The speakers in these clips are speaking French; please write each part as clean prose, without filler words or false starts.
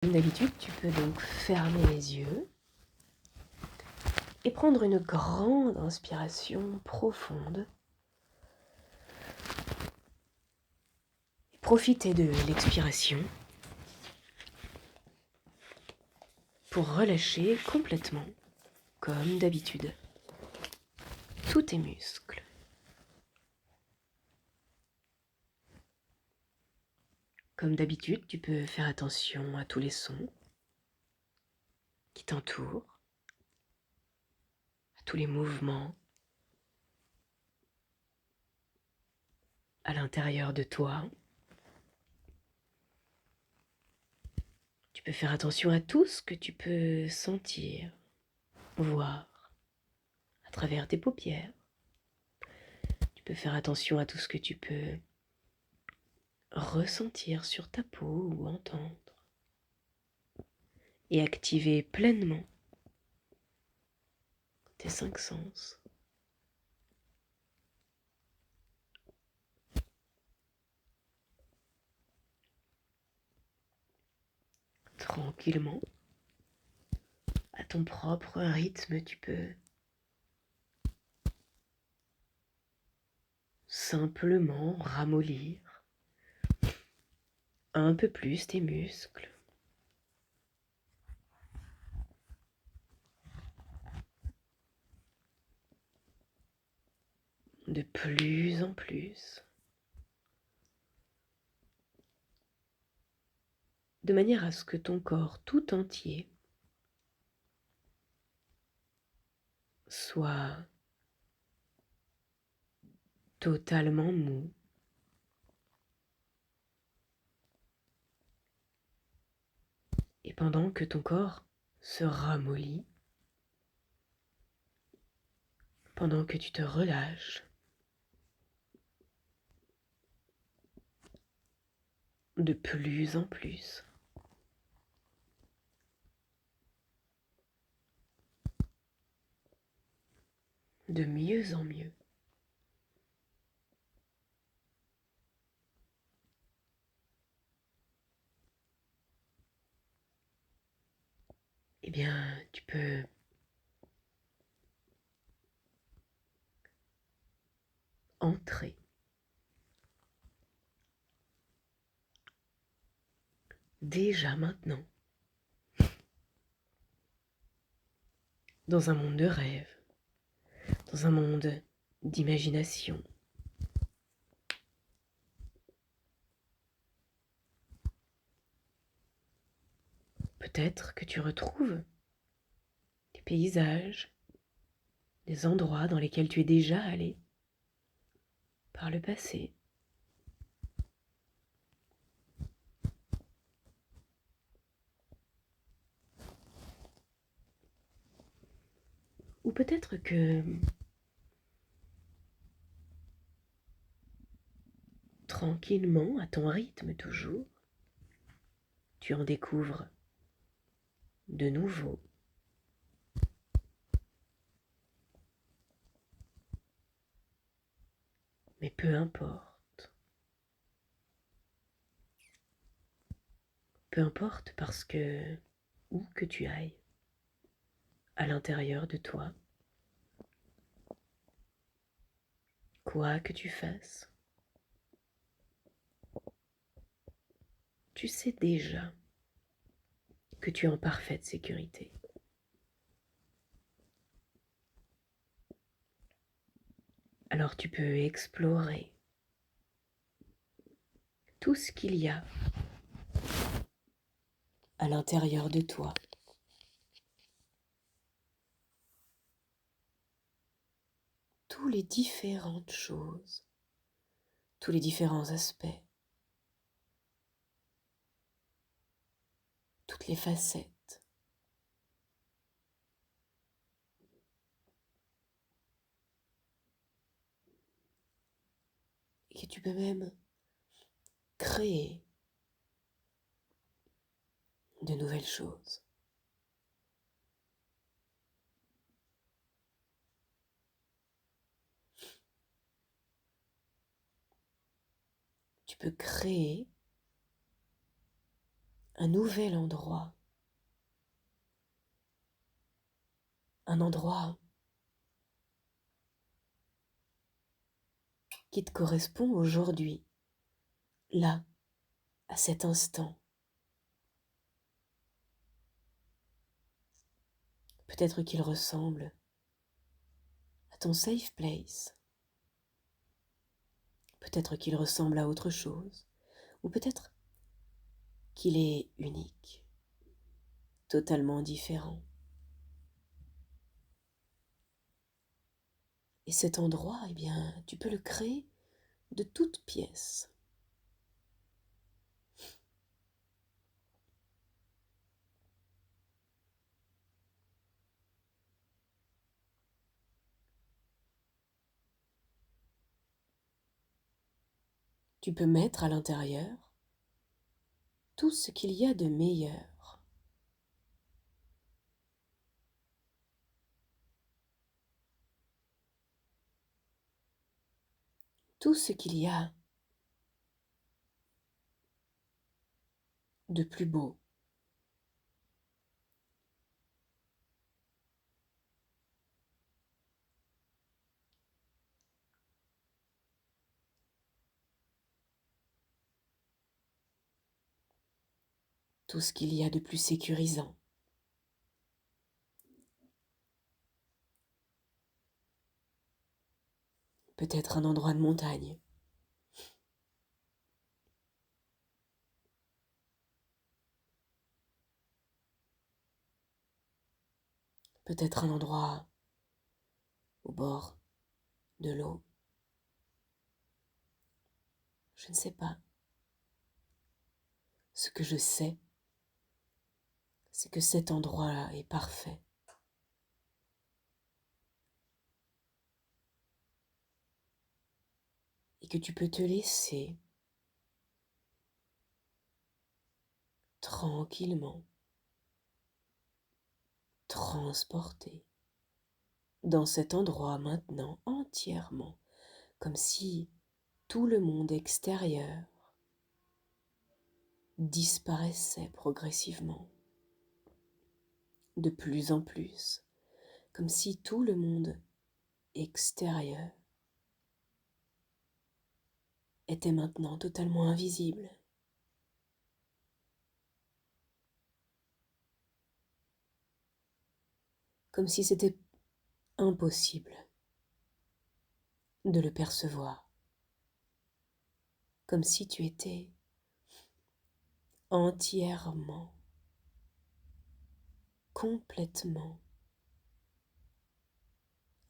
Comme d'habitude, tu peux donc fermer les yeux et prendre une grande inspiration profonde. Et profiter de l'expiration pour relâcher complètement, comme d'habitude, tous tes muscles. Comme d'habitude, tu peux faire attention à tous les sons qui t'entourent, à tous les mouvements à l'intérieur de toi. Tu peux faire attention à tout ce que tu peux sentir, voir à travers tes paupières. Tu peux faire attention à tout ce que tu peux ressentir sur ta peau ou entendre. Et activer pleinement tes 5 sens. Tranquillement, à ton propre rythme, tu peux simplement ramollir un peu plus tes muscles. De plus en plus. De manière à ce que ton corps tout entier soit totalement mou. Et pendant que ton corps se ramollit, pendant que tu te relâches, de plus en plus, de mieux en mieux. Eh bien, tu peux entrer déjà maintenant dans un monde de rêve, dans un monde d'imagination. Peut-être que tu retrouves des paysages, des endroits dans lesquels tu es déjà allé par le passé. Ou peut-être que tranquillement, à ton rythme toujours, tu en découvres de nouveaux. Mais peu importe. Peu importe parce que, où que tu ailles, à l'intérieur de toi, quoi que tu fasses, tu sais déjà que tu es en parfaite sécurité. Alors tu peux explorer tout ce qu'il y a à l'intérieur de toi. Toutes les différentes choses, tous les différents aspects, toutes les facettes. Et que tu peux même créer de nouvelles choses. Tu peux créer un nouvel endroit, un endroit qui te correspond aujourd'hui, là, à cet instant. Peut-être qu'il ressemble à ton safe place. Peut-être qu'il ressemble à autre chose. Ou peut-être qu'il est unique, totalement différent. Et cet endroit, eh bien, tu peux le créer de toutes pièces. Tu peux mettre à l'intérieur tout ce qu'il y a de meilleur. Tout ce qu'il y a de plus beau. Tout ce qu'il y a de plus sécurisant. Peut-être un endroit de montagne. Peut-être un endroit au bord de l'eau. Je ne sais pas. Ce que je sais, c'est que cet endroit-là est parfait. Et que tu peux te laisser tranquillement transporter dans cet endroit maintenant entièrement, comme si tout le monde extérieur disparaissait progressivement, de plus en plus, comme si tout le monde extérieur était maintenant totalement invisible. Comme si c'était impossible de le percevoir, comme si tu étais entièrement, complètement,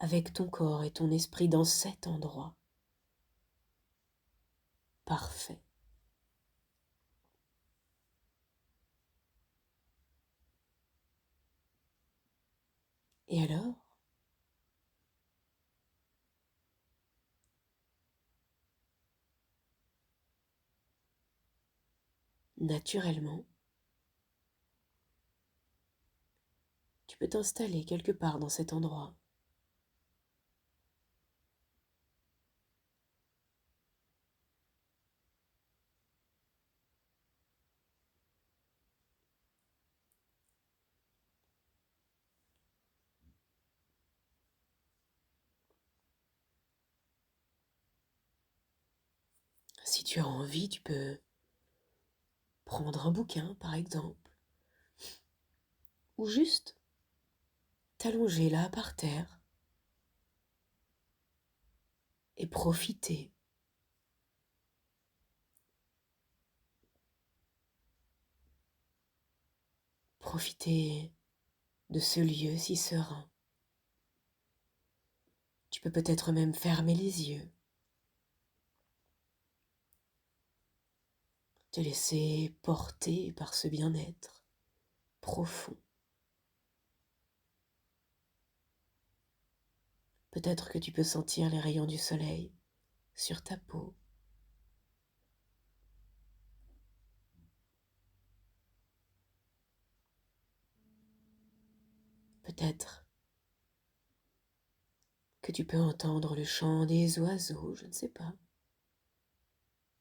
avec ton corps et ton esprit dans cet endroit parfait. Et alors, naturellement, tu peux t'installer quelque part dans cet endroit. Si tu as envie, tu peux prendre un bouquin, par exemple, ou juste t'allonger là par terre et profiter. Profiter de ce lieu si serein. Tu peux peut-être même fermer les yeux, te laisser porter par ce bien-être profond. Peut-être que tu peux sentir les rayons du soleil sur ta peau. Peut-être que tu peux entendre le chant des oiseaux, je ne sais pas,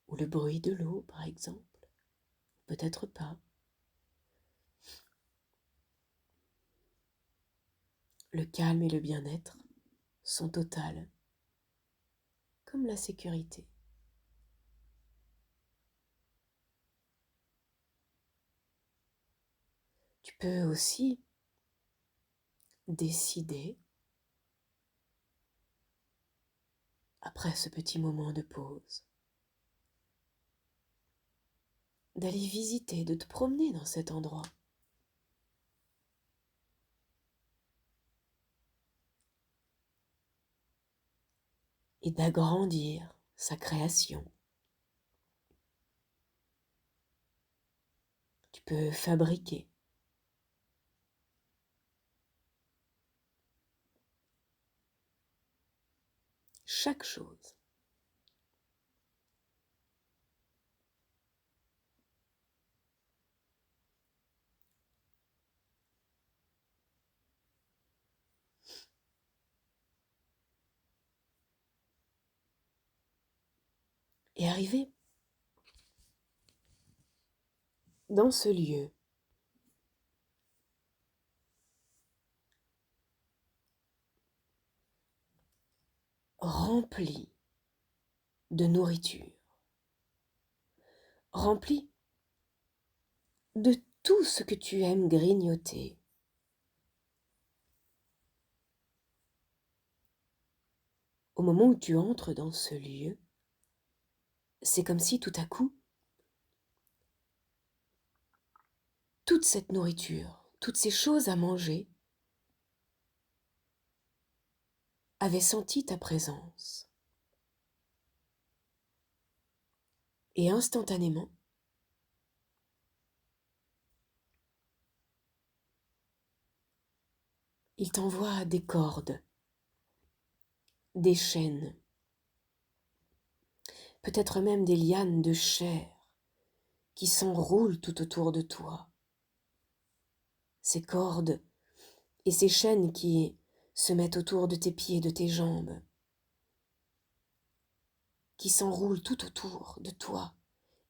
ou le bruit de l'eau, par exemple. Peut-être pas. Le calme et le bien-être sont totales, comme la sécurité. Tu peux aussi décider, après ce petit moment de pause, d'aller visiter, de te promener dans cet endroit. Et d'agrandir sa création. Tu peux fabriquer. Chaque chose. Et arriver dans ce lieu, rempli de nourriture, rempli de tout ce que tu aimes grignoter. Au moment où tu entres dans ce lieu, c'est comme si tout à coup, toute cette nourriture, toutes ces choses à manger, avaient senti ta présence. Et instantanément, il t'envoie des cordes, des chaînes, peut-être même des lianes de chair qui s'enroulent tout autour de toi. Ces cordes et ces chaînes qui se mettent autour de tes pieds, de tes jambes, qui s'enroulent tout autour de toi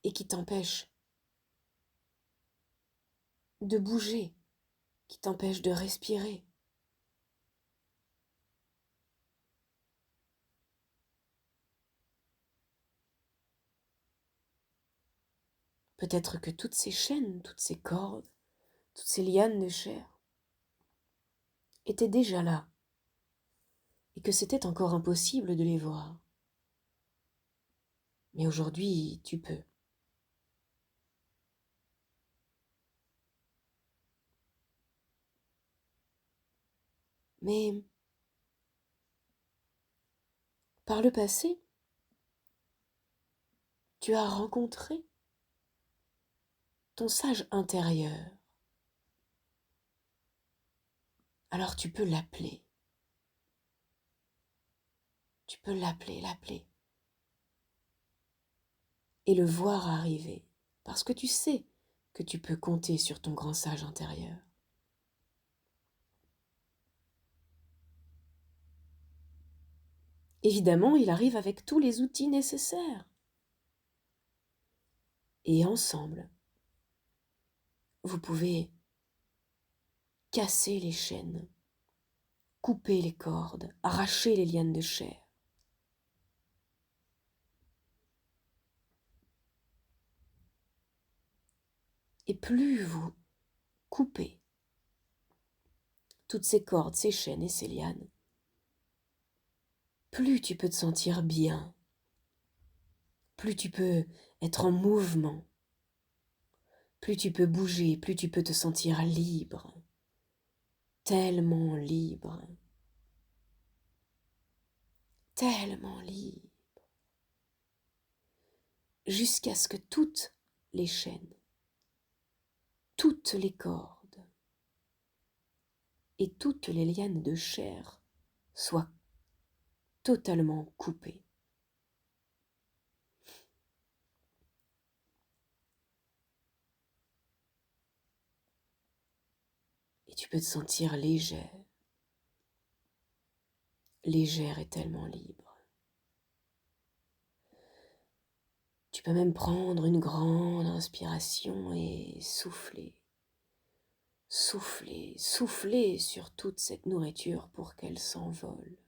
et qui t'empêchent de bouger, qui t'empêchent de respirer. Peut-être que toutes ces chaînes, toutes ces cordes, toutes ces lianes de chair étaient déjà là et que c'était encore impossible de les voir. Mais aujourd'hui, tu peux. Mais par le passé, tu as rencontré ton sage intérieur. Alors tu peux l'appeler. Tu peux l'appeler et le voir arriver, parce que tu sais que tu peux compter sur ton grand sage intérieur. Évidemment, il arrive avec tous les outils nécessaires. Et ensemble, vous pouvez casser les chaînes, couper les cordes, arracher les lianes de chair. Et plus vous coupez toutes ces cordes, ces chaînes et ces lianes, plus tu peux te sentir bien, plus tu peux être en mouvement, plus tu peux bouger, plus tu peux te sentir libre, tellement libre, tellement libre, jusqu'à ce que toutes les chaînes, toutes les cordes et toutes les lianes de chair soient totalement coupées. Et tu peux te sentir légère, légère et tellement libre. Tu peux même prendre une grande inspiration et souffler souffler, souffler sur toute cette nourriture pour qu'elle s'envole,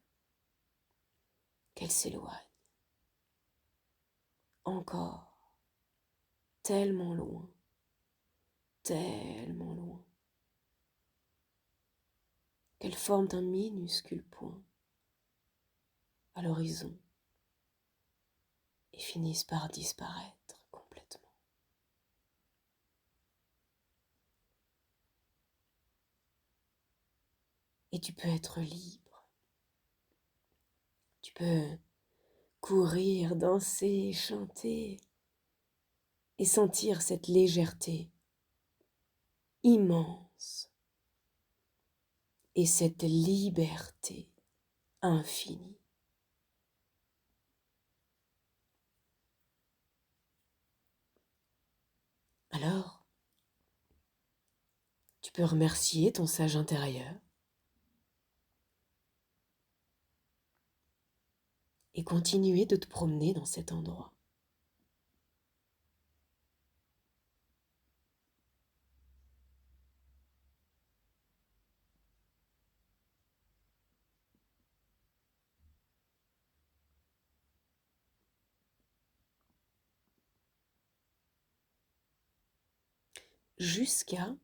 qu'elle s'éloigne. Encore, tellement loin, qu'elle forme un minuscule point à l'horizon et finissent par disparaître complètement. Et tu peux être libre. Tu peux courir, danser, chanter et sentir cette légèreté immense et cette liberté infinie. Alors, tu peux remercier ton sage intérieur et continuer de te promener dans cet endroit. Jusqu'à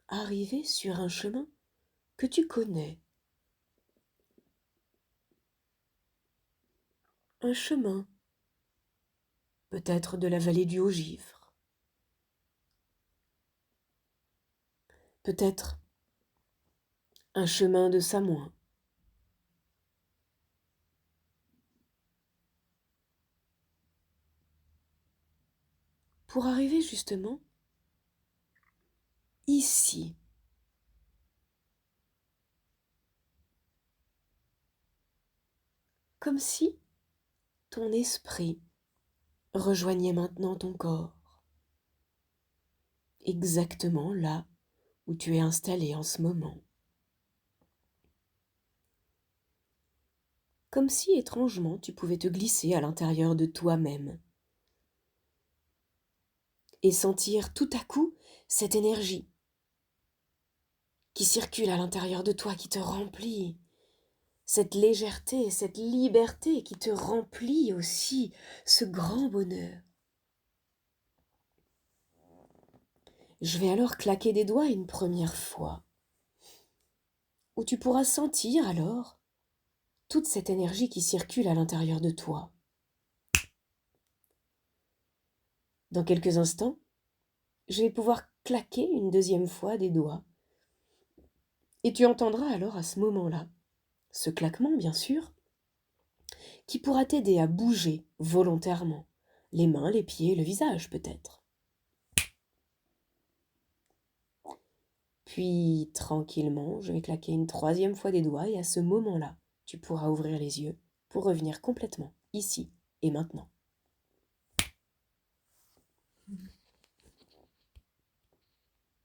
arriver sur un chemin que tu connais. Un chemin, peut-être de la vallée du Haut-Gifre, peut-être un chemin de Samoin, pour arriver justement ici. Comme si ton esprit rejoignait maintenant ton corps, exactement là où tu es installé en ce moment. Comme si étrangement tu pouvais te glisser à l'intérieur de toi-même et sentir tout à coup cette énergie qui circule à l'intérieur de toi, qui te remplit, cette légèreté, cette liberté qui te remplit aussi, ce grand bonheur. Je vais alors claquer des doigts une première fois, où tu pourras sentir alors toute cette énergie qui circule à l'intérieur de toi. Dans quelques instants, je vais pouvoir claquer une deuxième fois des doigts. Et tu entendras alors à ce moment-là, ce claquement bien sûr, qui pourra t'aider à bouger volontairement, les mains, les pieds, le visage peut-être. Puis, tranquillement, je vais claquer une troisième fois des doigts et à ce moment-là, tu pourras ouvrir les yeux pour revenir complètement ici et maintenant.